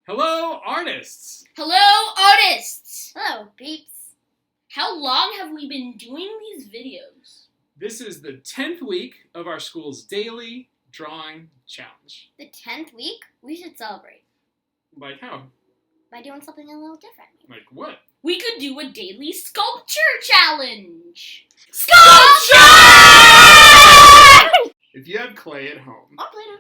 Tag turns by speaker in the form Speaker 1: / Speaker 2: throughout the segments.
Speaker 1: Hello, artists!
Speaker 2: Hello, artists!
Speaker 3: Hello, peeps.
Speaker 2: How long have we been doing these videos?
Speaker 1: This is the 10th week of our school's daily drawing challenge.
Speaker 3: The 10th week, we should celebrate
Speaker 1: Like how?
Speaker 3: by doing something a little different.
Speaker 1: Like what?
Speaker 2: We could do a daily sculpture challenge!
Speaker 1: If you have clay at home,
Speaker 3: Or Play-Doh.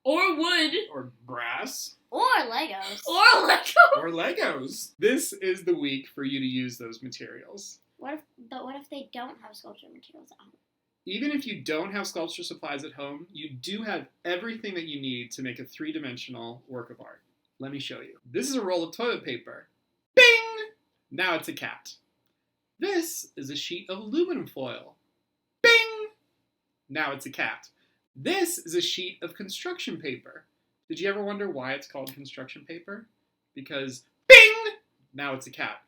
Speaker 2: Or wood.
Speaker 1: or brass,
Speaker 3: Or Legos.
Speaker 2: Or Lego.
Speaker 1: or Legos, this is the week for you to use those materials.
Speaker 3: What if they don't have sculpture materials at home?
Speaker 1: Even if you don't have sculpture supplies at home, you do have everything that you need to make a three-dimensional work of art. Let me show you. This is a roll of toilet paper. Bing! Now it's a cat. This is a sheet of aluminum foil. Bing! Now it's a cat. This is a sheet of construction paper. Did you ever wonder why it's called construction paper? Because bing! Now it's a cat.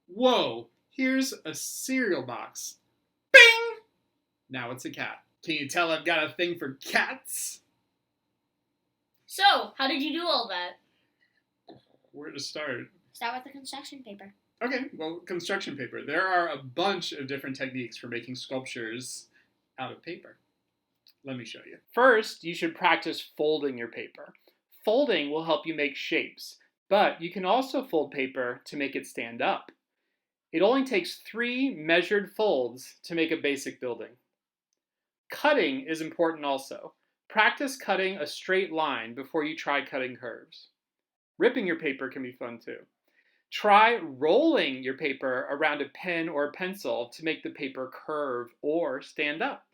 Speaker 1: Whoa! Here's a cereal box. Bing! Now it's a cat. Can you tell I've got a thing for cats?
Speaker 2: So, how did you do all that?
Speaker 1: Where to start?
Speaker 3: Start with the construction paper.
Speaker 1: Okay, well, construction paper. There are a bunch of different techniques for making sculptures out of paper. Let me show you. First, you should practice folding your paper. Folding will help you make shapes, but you can also fold paper to make it stand up. It only takes 3 measured folds to make a basic building. Cutting is important also. Practice cutting a straight line before you try cutting curves. Ripping your paper can be fun too. Try rolling your paper around a pen or a pencil to make the paper curve or stand up.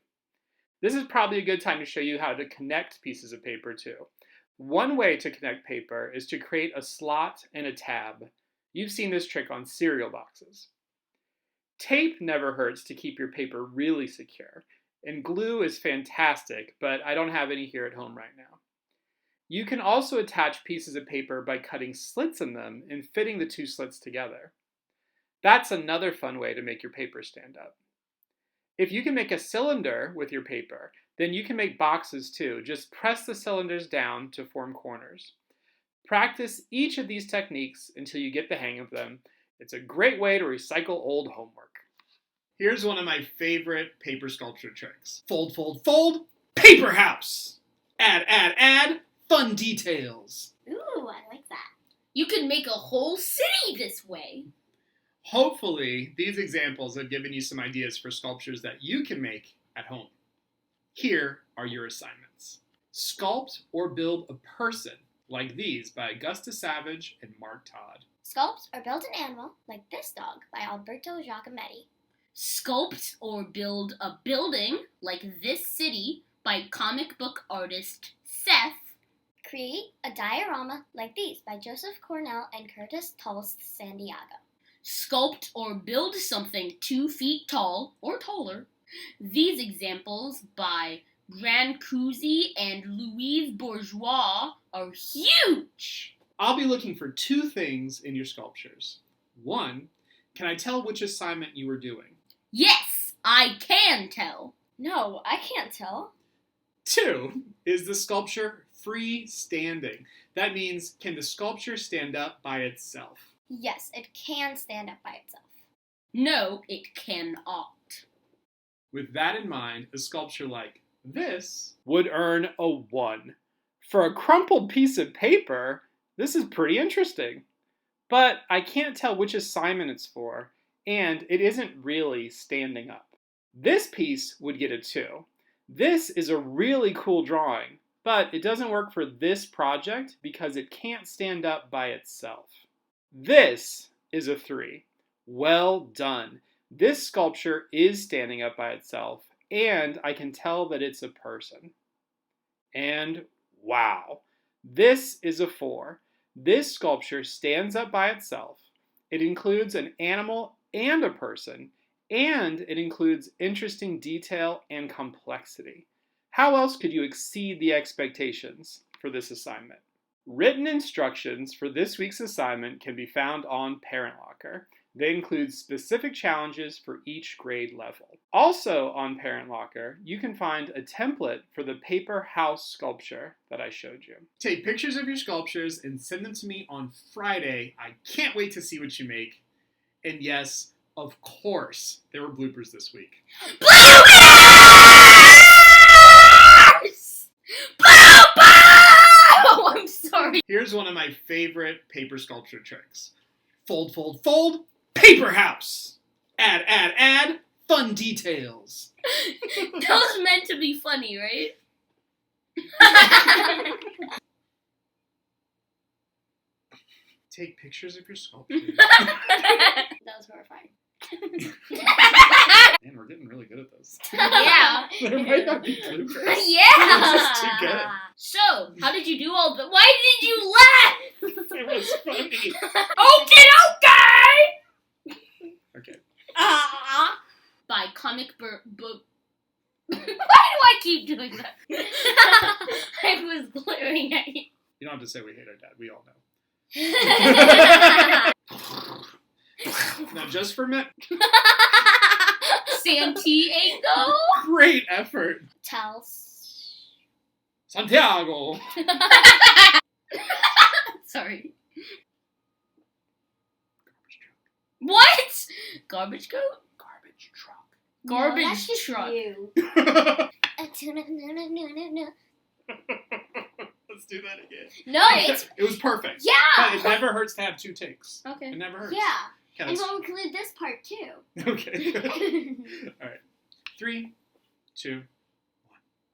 Speaker 1: This is probably a good time to show you how to connect pieces of paper too. One way to connect paper is to create a slot and a tab. You've seen this trick on cereal boxes. Tape never hurts to keep your paper really secure, and glue is fantastic, but I don't have any here at home right now. You can also attach pieces of paper by cutting slits in them and fitting the 2 slits together. That's another fun way to make your paper stand up. If you can make a cylinder with your paper, then you can make boxes too. Just press the cylinders down to form corners. Practice each of these techniques until you get the hang of them. It's a great way to recycle old homework. Here's one of my favorite paper sculpture tricks. Fold, fold, fold, paper house. Add, add, add, fun details.
Speaker 3: Ooh, I like that.
Speaker 2: You could make a whole city this way.
Speaker 1: Hopefully, these examples have given you some ideas for sculptures that you can make at home. Here are your assignments. Sculpt or build a person, like these by Augusta Savage and Mark Todd.
Speaker 3: Sculpt or build an animal, like this dog, by Alberto Giacometti.
Speaker 2: Sculpt or build a building, like this city, by comic book artist Seth.
Speaker 3: Create a diorama, like these, by Joseph Cornell and Curtis Tulst Santiago.
Speaker 2: Sculpt or build something 2 feet tall or taller. These examples by Brancusi and Louise Bourgeois are huge!
Speaker 1: I'll be looking for 2 things in your sculptures. 1, can I tell which assignment you were doing?
Speaker 2: Yes, I can tell.
Speaker 3: No, I can't tell.
Speaker 1: 2, is the sculpture freestanding? That means, can the sculpture stand up by itself?
Speaker 3: Yes, it can stand up by itself.
Speaker 2: No, it cannot.
Speaker 1: With that in mind, a sculpture like this would earn a 1. For a crumpled piece of paper, this is pretty interesting. But I can't tell which assignment it's for, and it isn't really standing up. This piece would get a 2. This is a really cool drawing, but it doesn't work for this project because it can't stand up by itself. This is a 3. Well done. This sculpture is standing up by itself, and I can tell that it's a person. And wow, this is a 4. This sculpture stands up by itself. It includes an animal and a person, and it includes interesting detail and complexity. How else could you exceed the expectations for this assignment? Written instructions for this week's assignment can be found on Parent Locker. They include specific challenges for each grade level. Also on Parent Locker, you can find a template for the paper house sculpture that I showed you. Take pictures of your sculptures and send them to me on Friday. I can't wait to see what you make. And yes, of course, there were bloopers this week.
Speaker 2: Oh, I'm sorry.
Speaker 1: Here's one of my favorite paper sculpture tricks. Fold, fold, fold, paper house. Add, add, add, fun details.
Speaker 2: That was meant to be funny, right?
Speaker 1: Take pictures of your sculptures.
Speaker 3: That was horrifying.
Speaker 1: Man, we're getting really good at this.
Speaker 2: Yeah.
Speaker 1: There might not be bloopers.
Speaker 2: Yeah.
Speaker 1: It's just too good.
Speaker 2: So, how did you do all the? Why did you laugh?
Speaker 1: It was funny.
Speaker 2: Okay.
Speaker 1: Okay.
Speaker 2: By comic book. Why do I keep doing that? I was glaring at you.
Speaker 1: You don't have to say we hate our dad. We all know. Now, just for a minute.
Speaker 2: Santiago.
Speaker 1: Great effort. Santiago.
Speaker 2: Sorry. What? Garbage coat?
Speaker 1: Garbage truck.
Speaker 2: Garbage
Speaker 3: no, that's just
Speaker 2: truck.
Speaker 3: You.
Speaker 1: Let's do that again.
Speaker 3: No, it's
Speaker 1: It was perfect.
Speaker 3: yeah.
Speaker 1: But it never hurts to have 2 takes.
Speaker 2: Okay.
Speaker 1: It never hurts.
Speaker 3: Yeah,
Speaker 1: Okay,
Speaker 3: and
Speaker 1: let's-
Speaker 3: we'll include this part too.
Speaker 1: Okay. All right. 3, 2,